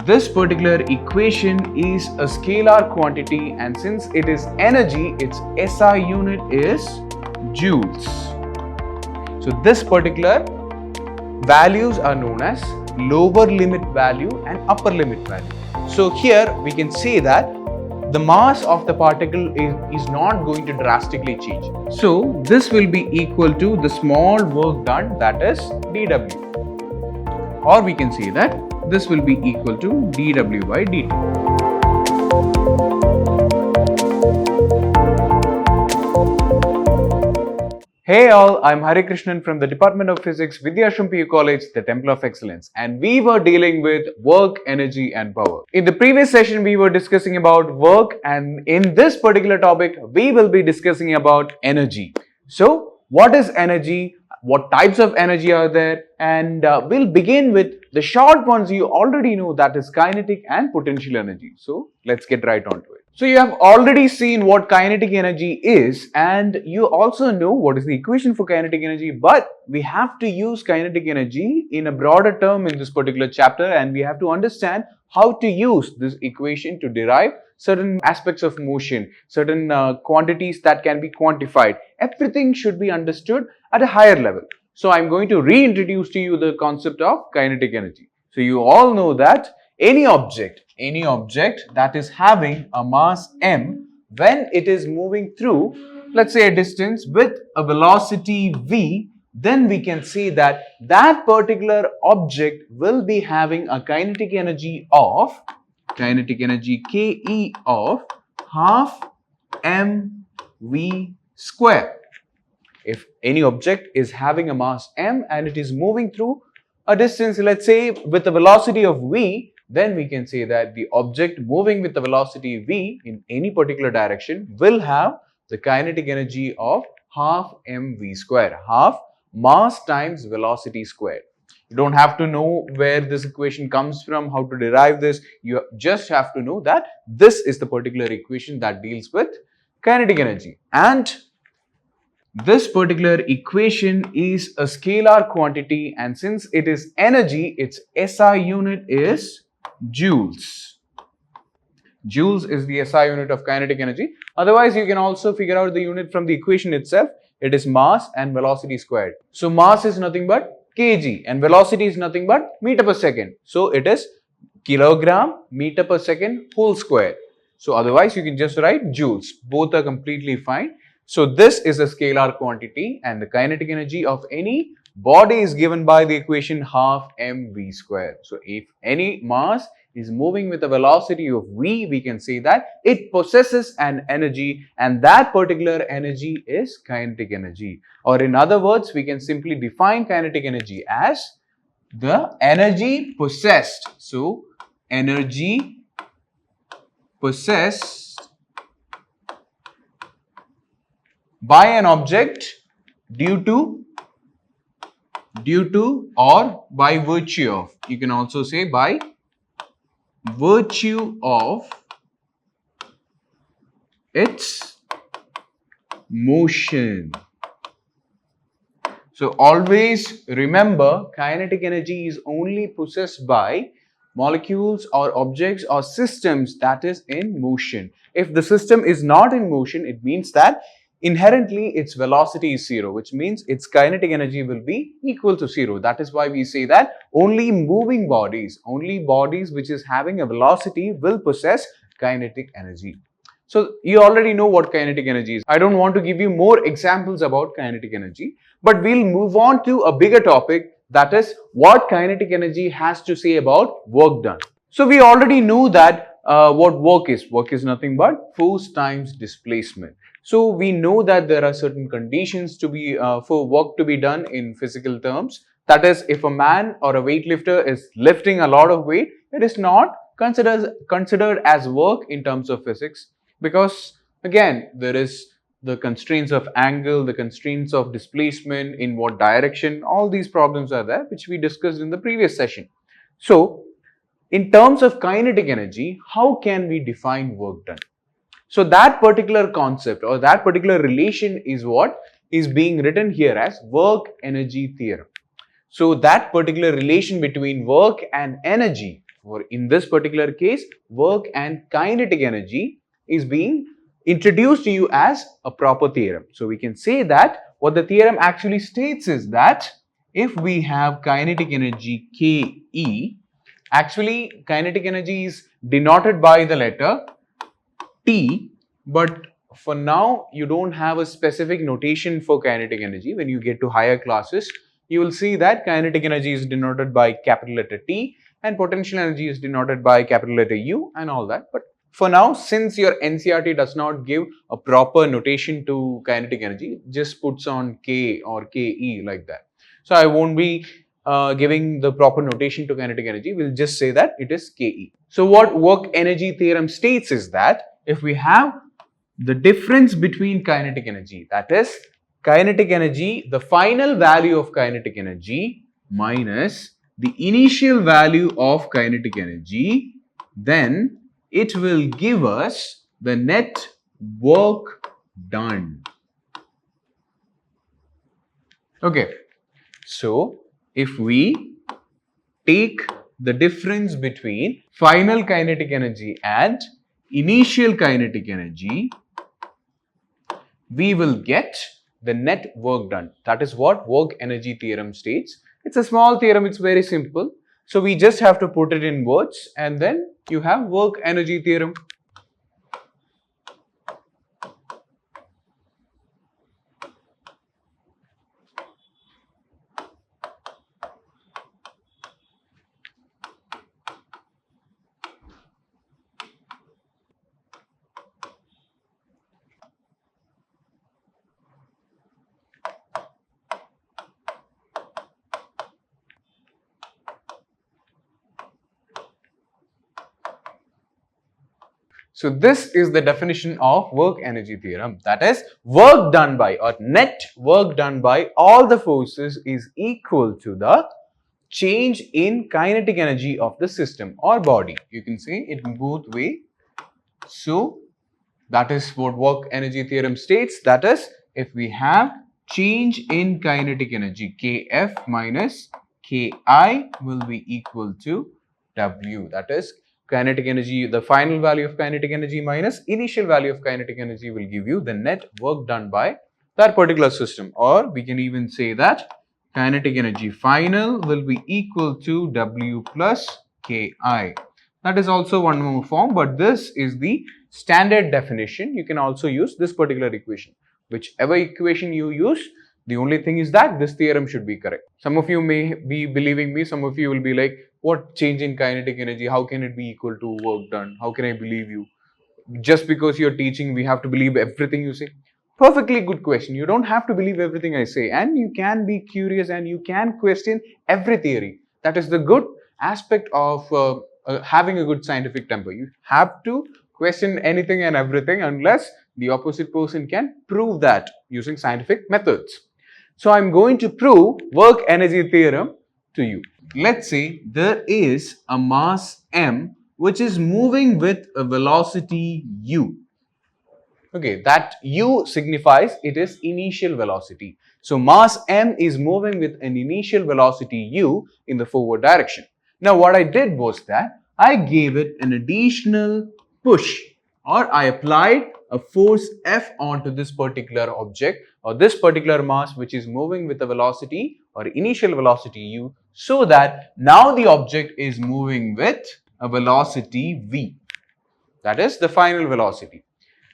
This particular equation is a scalar quantity, and since it is energy, its SI unit is joules. So this particular values are known as lower limit value and upper limit value. So here we can say that the mass of the particle is not going to drastically change. So this will be equal to the small work done, that is dW. Or we can say that this will be equal to dW by dt. Hey all, I'm Hari Krishnan from the Department of Physics, Vidhyaashram PU College, the Temple of Excellence, and we were dealing with work, energy and power. In the previous session, we were discussing about work, and in this particular topic, we will be discussing about energy. So, what is energy? What types of energy are there? And we'll begin with the short ones you already know, that is kinetic and potential energy. So, let's get right on to it. So, you have already seen what kinetic energy is, and you also know what is the equation for kinetic energy, but we have to use kinetic energy in a broader term in this particular chapter, and we have to understand how to use this equation to derive certain aspects of motion, certain quantities that can be quantified. Everything should be understood at a higher level. So, I'm going to reintroduce to you the concept of kinetic energy. So, you all know that any object that is having a mass m, when it is moving through, let's say, a distance with a velocity v, then we can say that that particular object will be having a kinetic energy Ke of half mv square. If any object is having a mass m and it is moving through a distance, let's say, with a velocity of v, then we can say that the object moving with the velocity v in any particular direction will have the kinetic energy of half mv square, half mass times velocity squared. You don't have to know where this equation comes from, how to derive this. You just have to know that this is the particular equation that deals with kinetic energy. And this particular equation is a scalar quantity, and since it is energy, its SI unit is joules. Joules is the SI unit of kinetic energy. Otherwise, you can also figure out the unit from the equation itself. It is mass and velocity squared. So, mass is nothing but kg and velocity is nothing but meter per second. So, it is kilogram meter per second whole square. So, otherwise, you can just write joules. Both are completely fine. So, this is a scalar quantity, and the kinetic energy of any body is given by the equation half mv square. So, if any mass is moving with a velocity of v, we can say that it possesses an energy, and that particular energy is kinetic energy. Or in other words, we can simply define kinetic energy as the energy possessed. So, energy possessed by an object due to or by virtue of, you can also say by virtue of its motion. So always remember, kinetic energy is only possessed by molecules or objects or systems that is in motion. If the system is not in motion, it means that inherently its velocity is zero, which means its kinetic energy will be equal to zero. That is why we say that only moving bodies, only bodies which is having a velocity will possess kinetic energy. So you already know what kinetic energy is. I don't want to give you more examples about kinetic energy, but we'll move on to a bigger topic, that is what kinetic energy has to say about work done. So we already know that what work is. Work is nothing but force times displacement. So we know that there are certain conditions to be for work to be done in physical terms. That is, if a man or a weightlifter is lifting a lot of weight, it is not considered as work in terms of physics, because again there is the constraints of angle, the constraints of displacement, in what direction, all these problems are there, which we discussed in the previous session. So in terms of kinetic energy, how can we define work done? So that particular concept or that particular relation is what is being written here as work energy theorem. So that particular relation between work and energy For in this particular case, work and kinetic energy is being introduced to you as a proper theorem. So we can say that what the theorem actually states is that if we have kinetic energy Ke, actually kinetic energy is denoted by the letter T, but for now you don't have a specific notation for kinetic energy. When you get to higher classes, you will see that kinetic energy is denoted by capital letter T and potential energy is denoted by capital letter U and all that. But for now, since your NCERT does not give a proper notation to kinetic energy, it just puts on K or Ke like that. So I won't be giving the proper notation to kinetic energy. We'll just say that it is Ke. So what work energy theorem states is that if we have the difference between kinetic energy, that is kinetic energy, the final value of kinetic energy minus the initial value of kinetic energy, then it will give us the net work done. Okay, so if we take the difference between final kinetic energy and initial kinetic energy, we will get the net work done. That is what work energy theorem states. It's a small theorem, it's very simple. So we just have to put it in words and then you have work energy theorem. So this is the definition of work energy theorem. That is, work done by or net work done by all the forces is equal to the change in kinetic energy of the system or body. You can say it in both ways. So that is what work energy theorem states. That is, if we have change in kinetic energy, Kf minus Ki will be equal to W. That is, kinetic energy, the final value of kinetic energy minus initial value of kinetic energy will give you the net work done by that particular system. Or we can even say that kinetic energy final will be equal to W plus Ki. That is also one more form, but this is the standard definition. You can also use this particular equation. Whichever equation you use, the only thing is that this theorem should be correct. Some of you may be believing me, some of you will be like, what change in kinetic energy? How can it be equal to work done? How can I believe you? Just because you're teaching, we have to believe everything you say? Perfectly good question. You don't have to believe everything I say, and you can be curious and you can question every theory. That is the good aspect of having a good scientific temper. You have to question anything and everything unless the opposite person can prove that using scientific methods. So I'm going to prove work energy theorem to you. Let's say there is a mass m which is moving with a velocity u. Okay, that u signifies it is initial velocity. So mass m is moving with an initial velocity u in the forward direction. Now what I did was that I gave it an additional push, or I applied a force F onto this particular object or this particular mass which is moving with a velocity or initial velocity u, so that now the object is moving with a velocity v. That is the final velocity.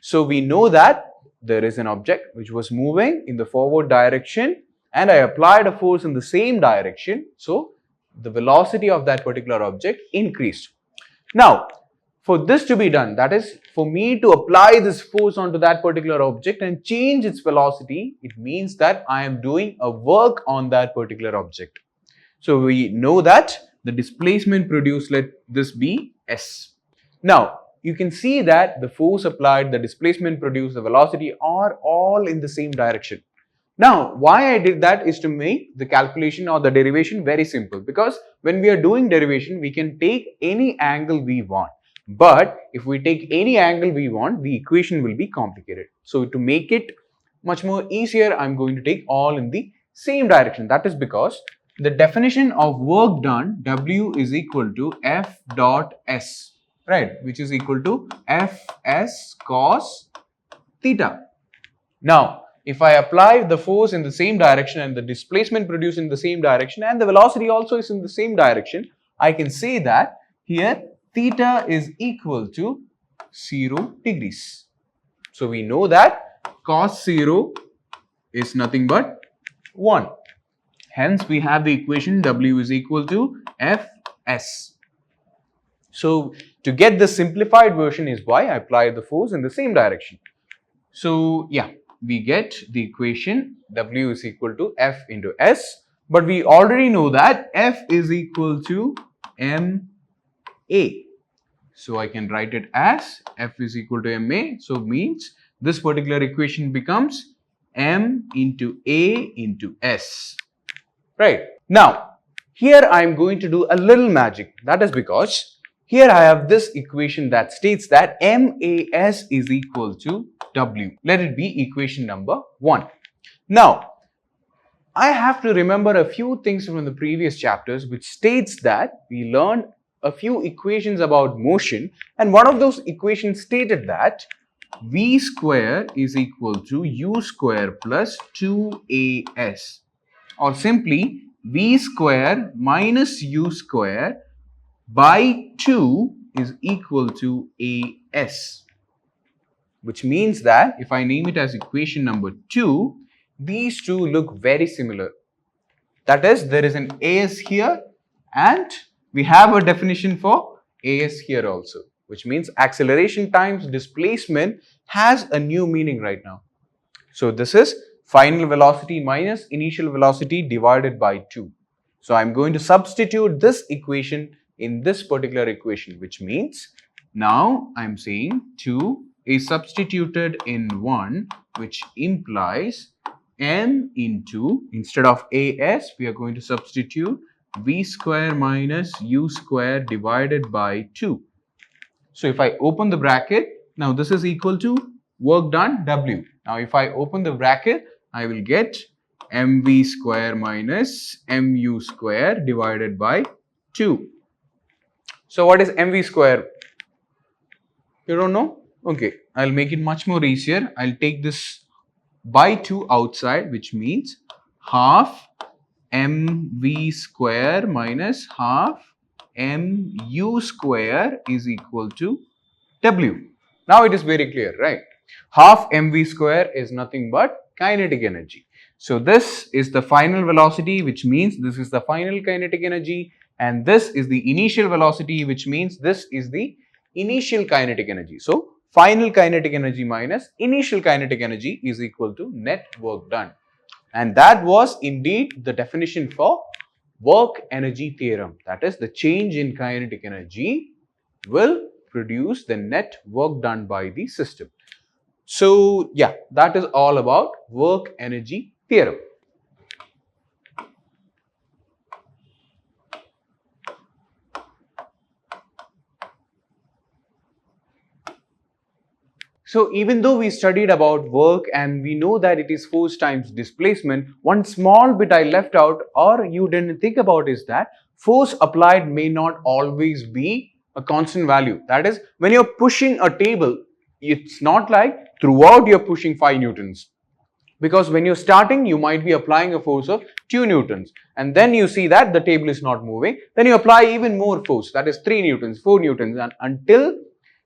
So we know that there is an object which was moving in the forward direction and I applied a force in the same direction. So the velocity of that particular object increased. Now, for this to be done, that is for me to apply this force onto that particular object and change its velocity, it means that I am doing a work on that particular object. So we know that the displacement produced, let this be S. Now, you can see that the force applied, the displacement produced, the velocity are all in the same direction. Now, why I did that is to make the calculation or the derivation very simple, because when we are doing derivation, we can take any angle we want. But if we take any angle we want, the equation will be complicated. So to make it much more easier, I'm going to take all in the same direction. That is because the definition of work done, W is equal to F dot S, right, which is equal to Fs cos theta. Now, if I apply the force in the same direction and the displacement produced in the same direction and the velocity also is in the same direction, I can say that here theta is equal to 0 degrees. So we know that cos 0 is nothing but 1. Hence, we have the equation W is equal to Fs. So, to get the simplified version is why I apply the force in the same direction. So, yeah, we get the equation W is equal to F into S. But we already know that F is equal to MA. So, I can write it as F is equal to MA. So, means this particular equation becomes M into A into S. Right. Now, here I am going to do a little magic. That is because here I have this equation that states that MAS is equal to W. Let it be equation number 1. Now, I have to remember a few things from the previous chapters which states that we learned a few equations about motion, and one of those equations stated that V square is equal to U square plus 2AS. Or simply V square minus U square by 2 is equal to AS. Which means that if I name it as equation number 2, these two look very similar. That is, there is an AS here and we have a definition for AS here also. Which means acceleration times displacement has a new meaning right now. So this is final velocity minus initial velocity divided by 2. So I'm going to substitute this equation in this particular equation, which means now I'm saying 2 is substituted in 1, which implies M into, instead of AS, we are going to substitute V square minus U square divided by 2. So if I open the bracket, now this is equal to work done W. Now if I open the bracket, I will get mv square minus mu square divided by 2. So what is mv square? You don't know? Okay, I'll make it much more easier. I'll take this by 2 outside, which means half mv square minus half mu square is equal to w. Now it is very clear, right? Half mv square is nothing but kinetic energy. So this is the final velocity, which means this is the final kinetic energy, and this is the initial velocity, which means this is the initial kinetic energy. So final kinetic energy minus initial kinetic energy is equal to net work done. And that was indeed the definition for work energy theorem. That is, the change in kinetic energy will produce the net work done by the system. So yeah, that is all about work energy theorem. So even though we studied about work and we know that it is force times displacement, one small bit I left out or you didn't think about is that force applied may not always be a constant value. That is, when you're pushing a table, it's not like throughout you're pushing 5 newtons. Because when you're starting, you might be applying a force of 2 newtons, and then you see that the table is not moving. Then you apply even more force, that is 3 newtons, 4 newtons, and until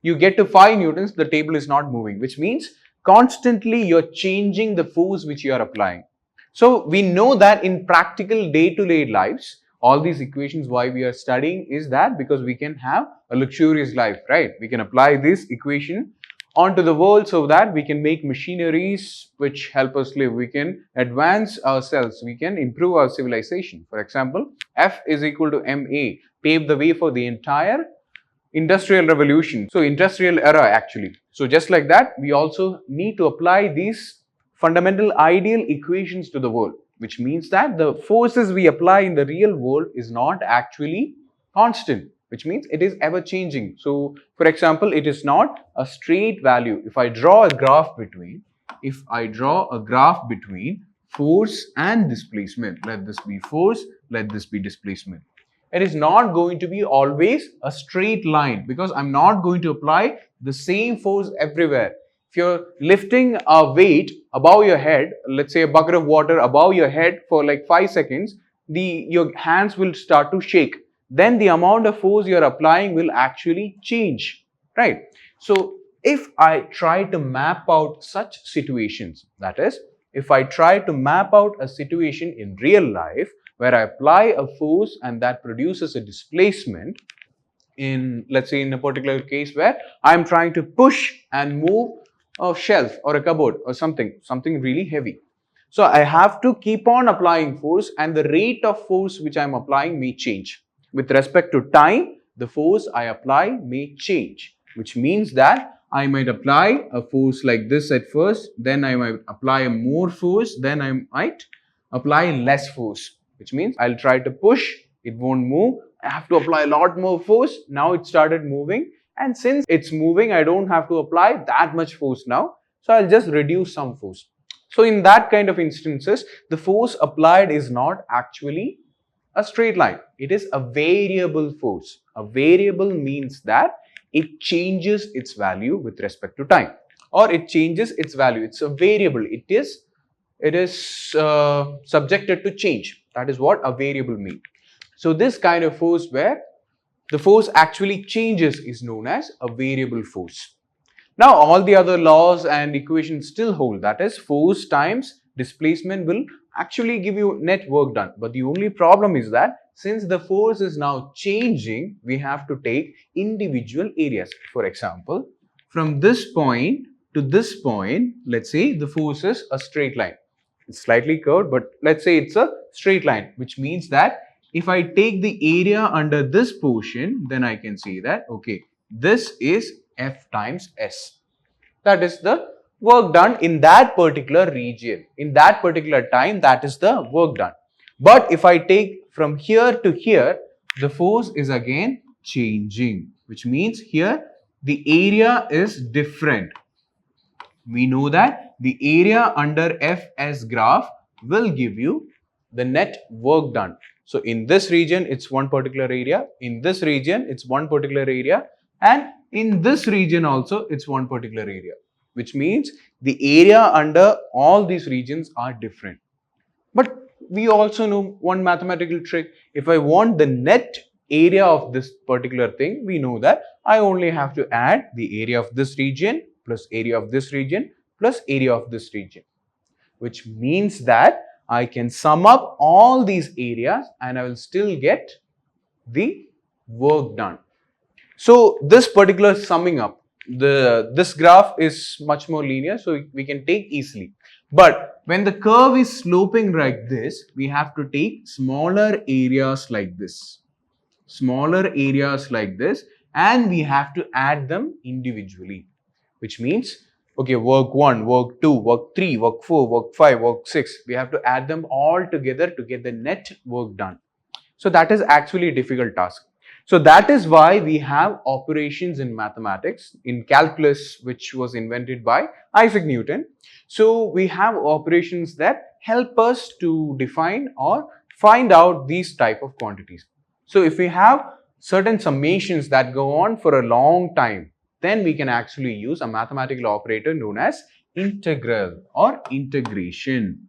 you get to 5 newtons, the table is not moving, which means constantly you're changing the force which you are applying. So we know that in practical day-to-day lives, all these equations why we are studying is that because we can have a luxurious life, right? We can apply this equation onto the world so that we can make machineries which help us live. We can advance ourselves. We can improve our civilization. For example, F is equal to MA, pave the way for the entire industrial revolution. So industrial era actually. So just like that, we also need to apply these fundamental ideal equations to the world, which means that the forces we apply in the real world is not actually constant, which means it is ever changing. So for example, it is not a straight value. If I draw a graph between force and displacement, let this be force, let this be displacement. It is not going to be always a straight line because I'm not going to apply the same force everywhere. If you're lifting a weight above your head, let's say a bucket of water above your head for like 5 seconds, your hands will start to shake. Then the amount of force you're applying will actually change, right? So if I try to map out such situations, that is, if I try to map out a situation in real life where I apply a force and that produces a displacement in, let's say, in a particular case where I'm trying to push and move a shelf or a cupboard or something really heavy. So I have to keep on applying force, and the rate of force which I'm applying may change. With respect to time, the force I apply may change, which means that I might apply a force like this at first, then I might apply more force, then I might apply less force, which means I'll try to push, it won't move. I have to apply a lot more force. Now it started moving, and since it's moving, I don't have to apply that much force now. So I'll just reduce some force. So in that kind of instances, the force applied is not actually a straight line. It is a variable force. A variable means that it changes its value with respect to time, or it changes its value. It's a variable. It is subjected to change. That is what a variable means. So this kind of force where the force actually changes is known as a variable force. Now all the other laws and equations still hold. That is, force times displacement will actually give you net work done. But the only problem is that since the force is now changing, we have to take individual areas. For example, from this point to this point, let's say the force is a straight line. It's slightly curved, but let's say it's a straight line, which means that if I take the area under this portion, then I can say that, okay, this is F times S. That is the work done in that particular region. In that particular time, that is the work done. But if I take from here to here, the force is again changing, which means here the area is different. We know that the area under Fs graph will give you the net work done. So in this region, it's one particular area. In this region, it's one particular area. And in this region also, it's one particular area, which means the area under all these regions are different. But we also know one mathematical trick. If I want the net area of this particular thing, we know that I only have to add the area of this region plus area of this region plus area of this region, which means that I can sum up all these areas and I will still get the work done. So this particular summing up, this graph is much more linear, so we can take easily. But when the curve is sloping like this, we have to take smaller areas like this. Smaller areas like this, and we have to add them individually, which means, okay, work 1, work 2, work 3, work 4, work 5, work 6. We have to add them all together to get the net work done. So that is actually a difficult task. So that is why we have operations in mathematics, in calculus, which was invented by Isaac Newton. So we have operations that help us to define or find out these type of quantities. So if we have certain summations that go on for a long time, then we can actually use a mathematical operator known as integral or integration.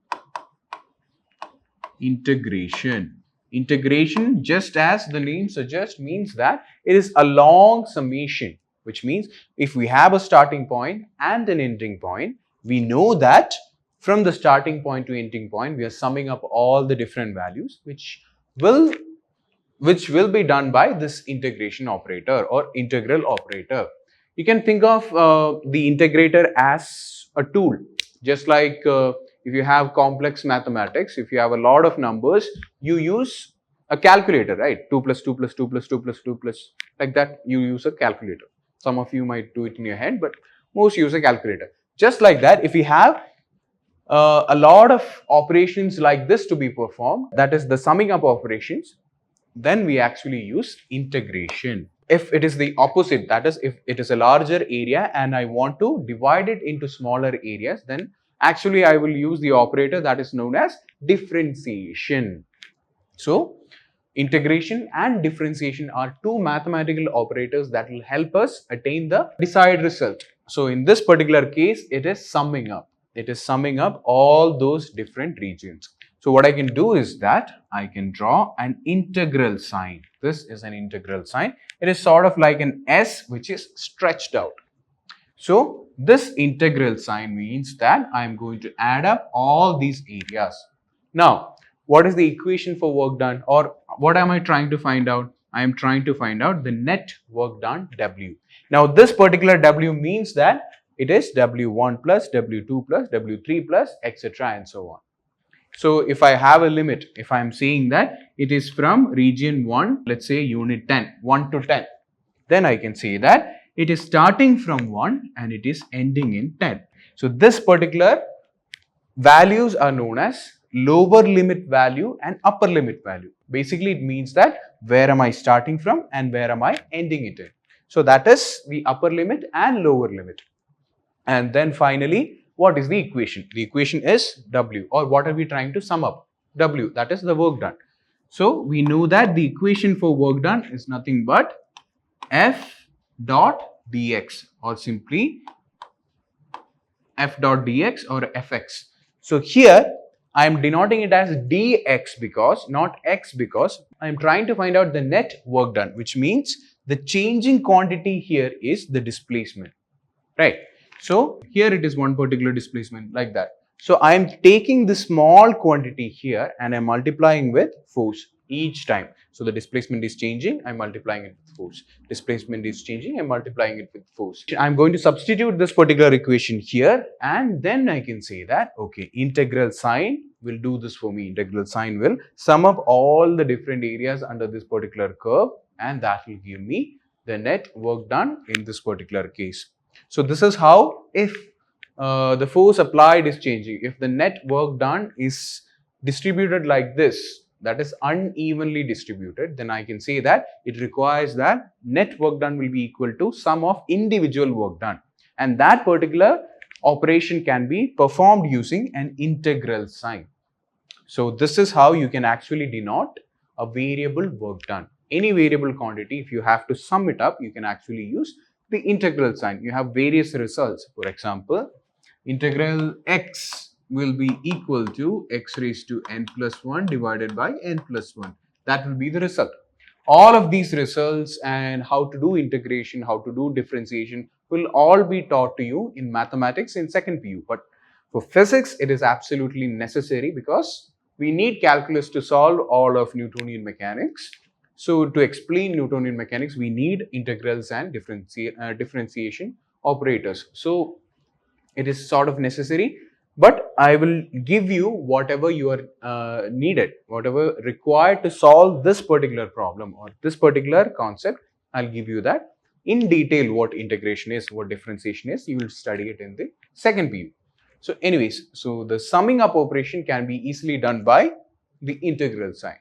Integration, just as the name suggests, means that it is a long summation, which means if we have a starting point and an ending point, we know that from the starting point to ending point, we are summing up all the different values, which will be done by this integration operator or integral operator. You can think of the integrator as a tool, just like if you have complex mathematics, if you have a lot of numbers, you use a calculator, right? 2 plus 2 plus 2 plus 2 plus 2 plus, like that, you use a calculator. Some of you might do it in your head, but most use a calculator. Just like that, if we have a lot of operations like this to be performed, that is the summing up operations, then we actually use integration. If it is the opposite, that is, if it is a larger area and I want to divide it into smaller areas, then actually I will use the operator that is known as differentiation. So integration and differentiation are two mathematical operators that will help us attain the desired result. So in this particular case, it is summing up. It is summing up all those different regions. So what I can do is that I can draw an integral sign. This is an integral sign. It is sort of like an S which is stretched out. So this integral sign means that I am going to add up all these areas. Now, what is the equation for work done, or what am I trying to find out? I am trying to find out the net work done W. Now, this particular W means that it is W1 plus W2 plus W3 plus etc. and so on. So if I have a limit, if I am saying that it is from region 1, let's say unit 10, 1 to 10, then I can say that it is starting from 1 and it is ending in 10. So this particular values are known as lower limit value and upper limit value. Basically, it means that where am I starting from and where am I ending it in. So that is the upper limit and lower limit. And then finally, what is the equation? The equation is W, or what are we trying to sum up? W, that is the work done. So we know that the equation for work done is nothing but F dot dx, or simply F dot dx or Fx. So here I am denoting it as dx because, not x, because I am trying to find out the net work done, which means the changing quantity here is the displacement, right? So here it is one particular displacement like that. So I am taking the small quantity here and I am multiplying with force each time. So the displacement is changing, I am multiplying it with force. Displacement is changing, I am multiplying it with force. I am going to substitute this particular equation here, and then I can say that, okay, integral sign will do this for me. Integral sign will sum up all the different areas under this particular curve, and that will give me the net work done in this particular case. So this is how, if the force applied is changing, if the net work done is distributed like this, that is unevenly distributed, then I can say that it requires that net work done will be equal to sum of individual work done, and that particular operation can be performed using an integral sign. So this is how you can actually denote a variable work done. Any variable quantity, if you have to sum it up, you can actually use the integral sign. You have various results. For example, integral x will be equal to x raised to n plus 1 divided by n plus 1. That will be the result. All of these results and how to do integration, how to do differentiation will all be taught to you in mathematics in second PU. But for physics, it is absolutely necessary because we need calculus to solve all of Newtonian mechanics. So to explain Newtonian mechanics, we need integrals and differentiation operators. So it is sort of necessary, but I will give you whatever you are needed, whatever required to solve this particular problem or this particular concept. I'll give you that in detail. What integration is, what differentiation is, you will study it in the second PU. So anyways, so the summing up operation can be easily done by the integral sign,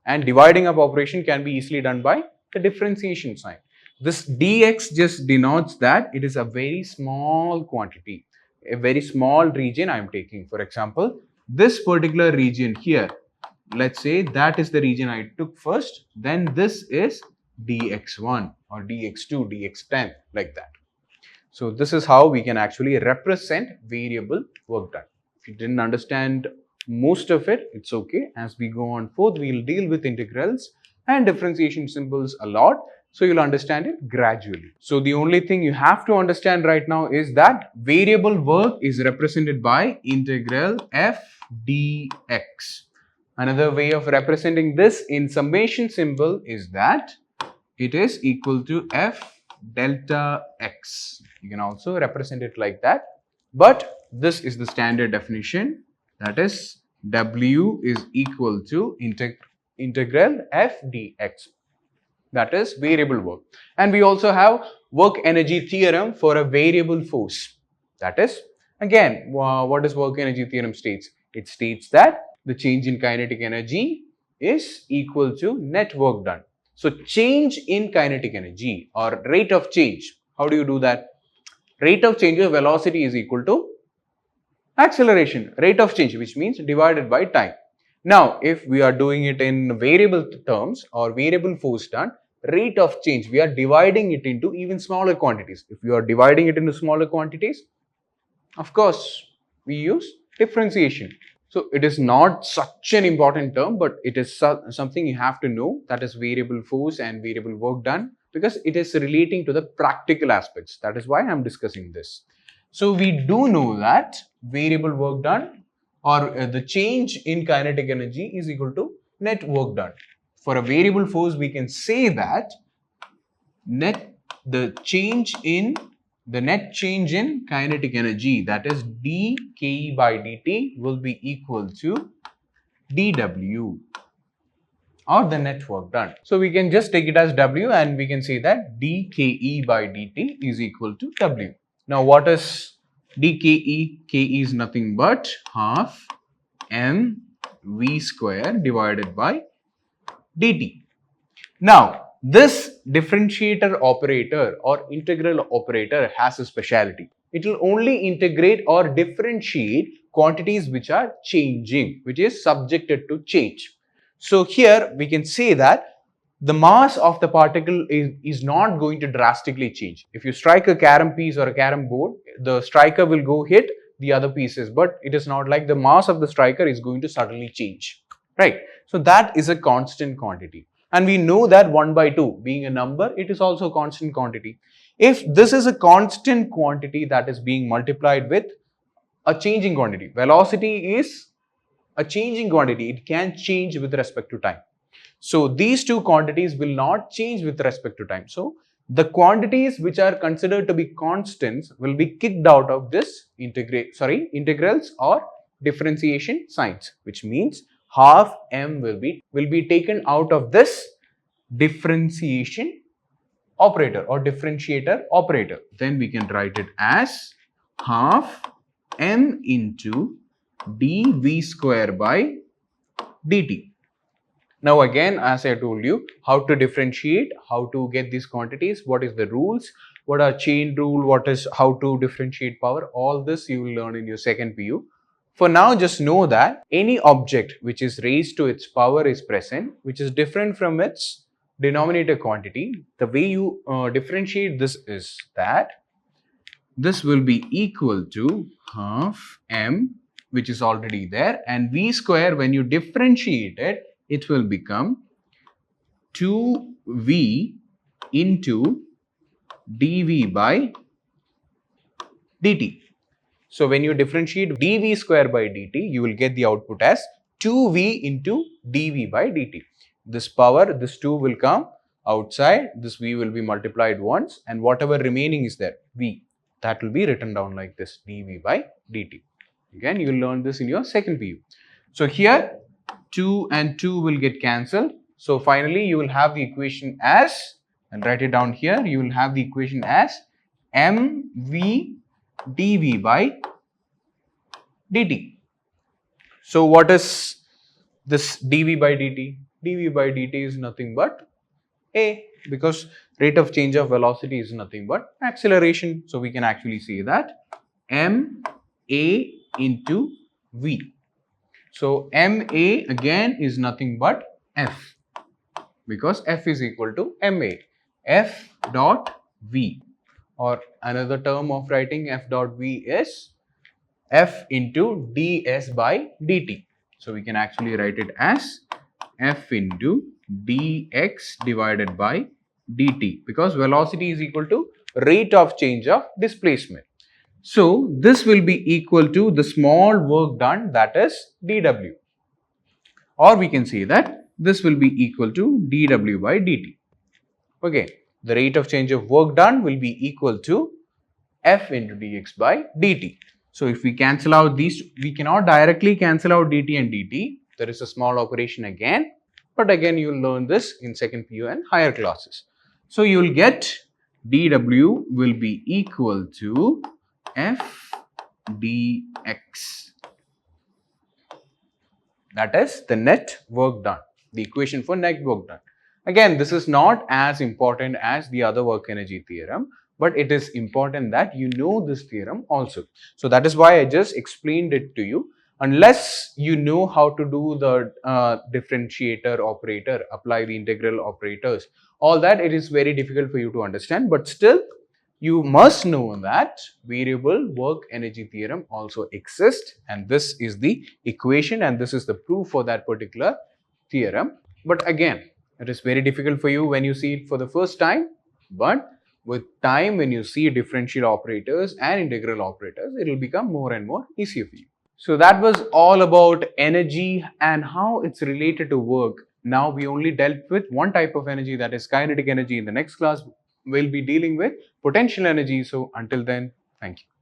and dividing up operation can be easily done by the differentiation sign. This dx just denotes that it is a very small quantity, a very small region I am taking. For example, this particular region here, let's say that is the region I took first, then this is dx1 or dx2, dx10, like that. So this is how we can actually represent variable work done. If you didn't understand most of it, it's okay. As we go on forth, we'll deal with integrals and differentiation symbols a lot, so you'll understand it gradually. So the only thing you have to understand right now is that variable work is represented by integral f dx. Another way of representing this in summation symbol is that it is equal to f delta x. You can also represent it like that, but this is the standard definition, that is w is equal to integral f dx. That is variable work. And we also have work energy theorem for a variable force. That is, again, what does work energy theorem states? It states that the change in kinetic energy is equal to net work done. So change in kinetic energy or rate of change, how do you do that? Rate of change of velocity is equal to acceleration, rate of change, which means divided by time. Now, if we are doing it in variable terms or variable force done, rate of change, we are dividing it into even smaller quantities. If you are dividing it into smaller quantities, of course, we use differentiation. So it is not such an important term, but it is something you have to know, that is variable force and variable work done, because it is relating to the practical aspects. That is why I am discussing this. So we do know that variable work done or the change in kinetic energy is equal to net work done. For a variable force, we can say that the net change in kinetic energy, that is dke by dt, will be equal to dw, or the net work done. So we can just take it as w, and we can say that dke by dt is equal to w. Now what is dke? Ke is nothing but half mv square divided by dt. Now, this differentiator operator or integral operator has a speciality. It will only integrate or differentiate quantities which are changing, which is subjected to change. So here we can say that the mass of the particle is not going to drastically change. If you strike a carom piece or a carom board, the striker will go hit the other pieces, but it is not like the mass of the striker is going to suddenly change, right? So that is a constant quantity. And we know that 1 by 2 being a number, it is also a constant quantity. If this is a constant quantity that is being multiplied with a changing quantity, velocity is a changing quantity, it can change with respect to time. So these two quantities will not change with respect to time. So the quantities which are considered to be constants will be kicked out of this integrals or differentiation signs, which means half m will be taken out of this differentiation operator or differentiator operator. Then we can write it as half m into dv square by dt. Now again, as I told you, how to differentiate, how to get these quantities, what is the rules, what are chain rule, what is how to differentiate power, all this you will learn in your second PU. For now, just know that any object which is raised to its power is present, which is different from its denominator quantity. The way you differentiate this is that this will be equal to half m, which is already there, and v square, when you differentiate it, it will become 2v into dv by dt. So when you differentiate dv square by dt, you will get the output as 2v into dv by dt. This power, this 2 will come outside, this v will be multiplied once, and whatever remaining is there, v, that will be written down like this, dv by dt. Again, you will learn this in your second PU. So here 2 and 2 will get cancelled. So finally you will have the equation as, and write it down here, you will have the equation as mv dv by dt. So what is this dv by dt? dv by dt is nothing but a, because rate of change of velocity is nothing but acceleration. So we can actually say that ma into v. So ma again is nothing but f, because f is equal to ma, f dot v, or another term of writing f dot v is f into ds by dt. So we can actually write it as f into dx divided by dt, because velocity is equal to rate of change of displacement. So this will be equal to the small work done, that is dw, or we can say that this will be equal to dw by dt. Okay, the rate of change of work done will be equal to f into dx by dt. So if we cancel out these, we cannot directly cancel out dt and dt. There is a small operation again, but again you will learn this in second PU and higher classes. So you will get dw will be equal to f dx. That is the net work done, the equation for net work done. Again, this is not as important as the other work energy theorem, but it is important that you know this theorem also. So that is why I just explained it to you. Unless you know how to do the differentiator operator, apply the integral operators, all that, it is very difficult for you to understand. But still, you must know that variable work energy theorem also exists, and this is the equation and this is the proof for that particular theorem. But again, it is very difficult for you when you see it for the first time, but with time, when you see differential operators and integral operators, it will become more and more easier for you. So that was all about energy and how it's related to work. Now we only dealt with one type of energy, that is kinetic energy. In the next class, we'll be dealing with potential energy. So until then, thank you.